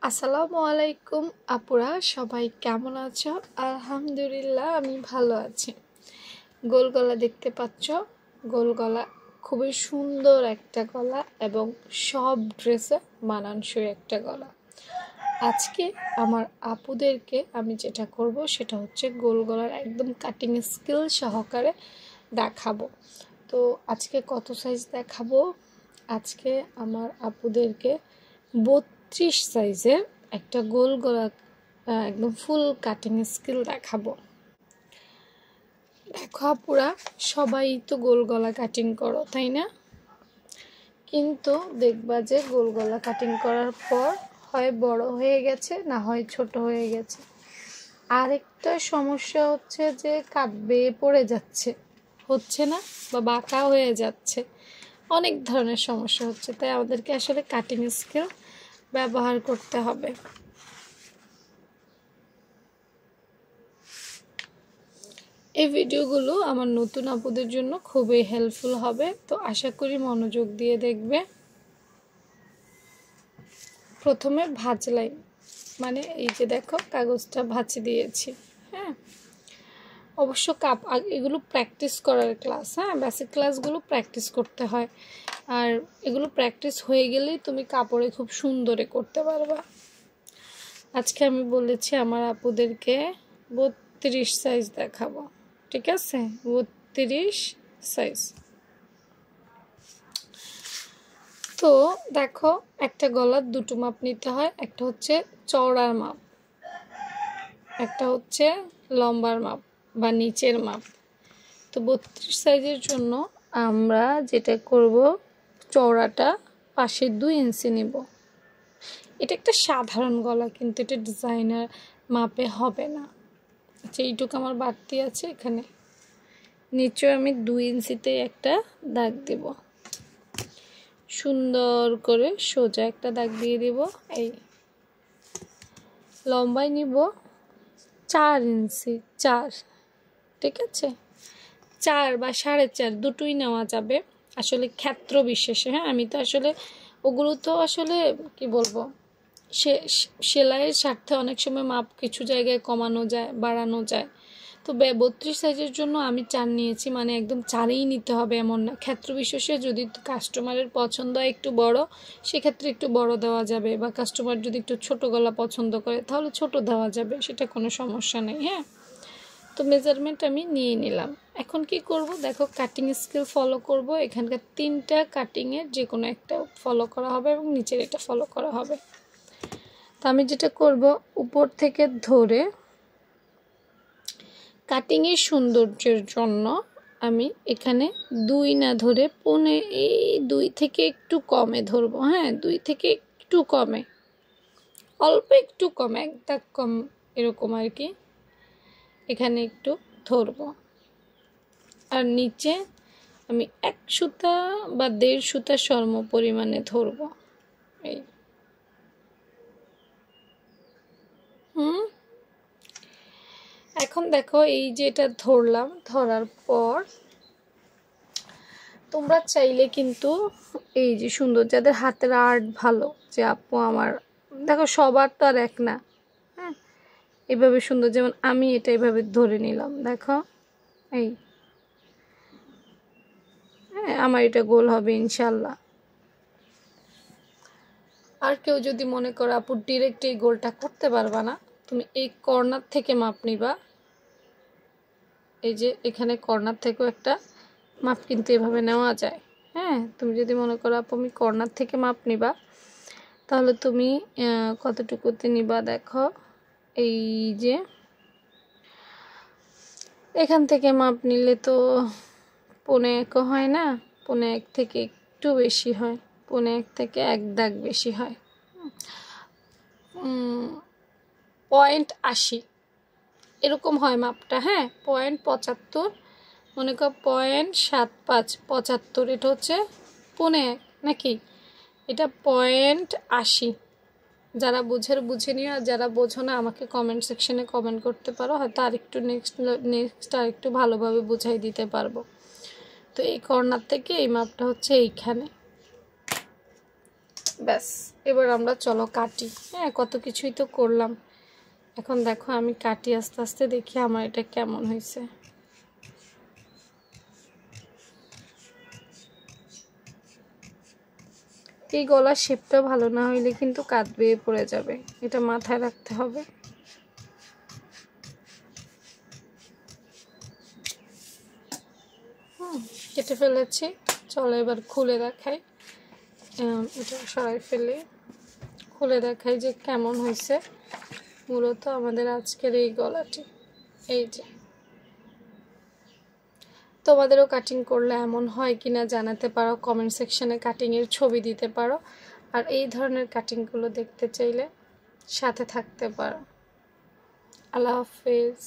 আসসালামু আলাইকুম আপুরা, সবাই কেমন আছো? আলহামদুলিল্লাহ আমি ভালো আছি। গোল গলা দেখতে পাচ্ছ, গোল গলা খুবই সুন্দর একটা গলা এবং সব ড্রেসে মানানসই একটা গলা। আজকে আমার আপুদেরকে আমি যেটা করব সেটা হচ্ছে গোল গলার একদম কাটিং স্কিল সহকারে দেখাবো। তো আজকে কত সাইজ দেখাবো? আজকে আমার আপুদেরকে 32 সাইজের একটা গোল গলা একদম ফুল কাটিং স্কিল দেখাবো। দেখো আপুরা, সবাই তো গোল গলা কাটিং করো, তাই না? কিন্তু দেখবা যে গোল গলা কাটিং করার পর হয় বড় হয়ে গেছে, না হয় ছোট হয়ে গেছে। আরেকটা সমস্যা হচ্ছে যে কাট বেয়ে পড়ে যাচ্ছে, হচ্ছে না, বা বাঁকা হয়ে যাচ্ছে। অনেক ধরনের সমস্যা হচ্ছে, তাই আমাদেরকে আসলে কাটিং স্কিল ব্যবহার করতে হবে। এই ভিডিওগুলো আমার নতুন আপুদের জন্য খুবই হেল্পফুল হবে, তো আশা করি মনোযোগ দিয়ে দেখবে। প্রথমে ভাঁজ লাইন, মানে এই যে দেখো কাগজটা ভাঁজ দিয়েছি। হ্যাঁ, অবশ্য এগুলো প্র্যাকটিস করার ক্লাস। হ্যাঁ, বেসিক ক্লাসগুলো প্র্যাকটিস করতে হয়, আর এগুলো প্র্যাকটিস হয়ে গেলেই তুমি কাপড়ে খুব সুন্দরে করতে পারবা। আজকে আমি বলেছি আমার আপুদেরকে 32 সাইজ দেখাবো, ঠিক আছে? 32 সাইজ। তো দেখো, একটা গলার দুটো মাপ নিতে হয়, একটা হচ্ছে চওড়ার মাপ, একটা হচ্ছে লম্বার মাপ বা নিচের মাপ। তো 32 সাইজের জন্য আমরা যেটা করব, চওড়াটা পাশে 2 ইঞ্চি নিব। এটা একটা সাধারণ গলা, কিন্তু এটা ডিজাইনার মাপে হবে না। আচ্ছা, এইটুকু আমার বাড়তি আছে, এখানে নিচেও আমি 2 ইঞ্চিতে একটা দাগ দেব। সুন্দর করে সোজা একটা দাগ দিয়ে দেব। এই লম্বায় নিব 4 ইঞ্চি, 4, ঠিক আছে? 4 বা 4.5 দুটোই নেওয়া যাবে, আসলে ক্ষেত্র বিশেষে। হ্যাঁ, আমি তো আসলে ওগুলো তো আসলে কি বলবো, সেলাইয়ের স্বার্থে অনেক সময় মাপ কিছু জায়গায় কমানো যায়, বাড়ানো যায়। তো 32 সাইজের জন্য আমি 4 নিয়েছি, মানে একদম 4ই নিতে হবে এমন না। ক্ষেত্র বিশেষে যদি কাস্টমারের পছন্দ হয় একটু বড়, সেক্ষেত্রে একটু বড় দেওয়া যাবে, বা কাস্টমার যদি একটু ছোট গলা পছন্দ করে তাহলে ছোট দেওয়া যাবে, সেটা কোনো সমস্যা নেই। হ্যাঁ, তো মেজারমেন্ট আমি নিয়ে নিলাম। এখন কি করব, দেখো কাটিং স্কেল ফলো করব। এখানকার 3টা কাটিংয়ের যে কোনো একটা ফলো করা হবে এবং নিচের এটা ফলো করা হবে। তো আমি যেটা করব, উপর থেকে ধরে কাটিংয়ের সৌন্দর্যের জন্য আমি এখানে 2 না ধরে এই 2 থেকে একটু কমে ধরবো। হ্যাঁ, 2 থেকে একটু কমে, অল্প একটু কমে, এক দাগ কম, এরকম আর কি। এখানে একটু ধরবো, আর নিচে আমি 1 সুতা বা 1.5 সুতা সম পরিমাণে ধরবো। এই এখন দেখো, এই যে এটা ধরলাম, ধরার পর তোমরা চাইলে কিন্তু এই যে সুন্দর, যাদের হাতের আর্ট ভালো, যে আপু আমার, দেখো সবার তো আর এক না। হ্যাঁ, এইভাবে সুন্দর, যেমন আমি এটা এইভাবে ধরে নিলাম, দেখো এই। হ্যাঁ, আমার এটা গোল হবে ইনশাল্লাহ। আর কেউ যদি মনে করো আপু ডিরেক্ট এই গোলটা করতে পারবা না, তুমি এই কর্নার থেকে মাপ নিবা। এই যে এখানে কর্নার থেকেও একটা মাপ কিন্তু এভাবে নেওয়া যায়। হ্যাঁ, তুমি যদি মনে করো আপু আমি কর্নার থেকে মাপ নিবা, তাহলে তুমি কতটুকুতে নিবা, দেখো এই যে এখান থেকে মাপ নিলে তো 1.5 হয় না, 1.5 থেকে একটু বেশি হয়, 1.5 থেকে 1 দাগ বেশি হয়। 0.80 এরকম হয় মাপটা। হ্যাঁ, 0.75, মনে কর 0.75, 75, এটা হচ্ছে 1.5 নাকি, এটা 0.80। যারা বুঝে নিও, আর যারা বোঝো না আমাকে কমেন্ট সেকশনে কমেন্ট করতে পারো, হয়তো আরেকটু নেক্সট আরেকটু ভালোভাবে বুঝাই দিতে পারবো। তো এই কর্নার থেকে এই মাপটা হচ্ছে এইখানে। ব্যাস এবার আমরা চলো কাটি। হ্যাঁ, কত কিছুই তো করলাম, এখন দেখো আমি কাটি আস্তে আস্তে, দেখি আমার এটা কেমন হয়েছে। এই গলার শেপটা ভালো না হইলে কিন্তু কাট বেয়ে পড়ে যাবে, এটা মাথায় রাখতে হবে। কেটে ফেলেছি, চলো এবার খুলে দেখাই। এটা সরাই ফেলে খুলে দেখাই যে কেমন হয়েছে মূলত আমাদের আজকের এই গলাটি। এই যে তোমাদেরও কাটিং করলে এমন হয় কিনা জানাতে পারো, কমেন্ট সেকশনে কাটিংয়ের ছবি দিতে পারো। আর এই ধরনের কাটিংগুলো দেখতে চাইলে সাথে থাকতে পারো। আল্লাহ হাফেজ।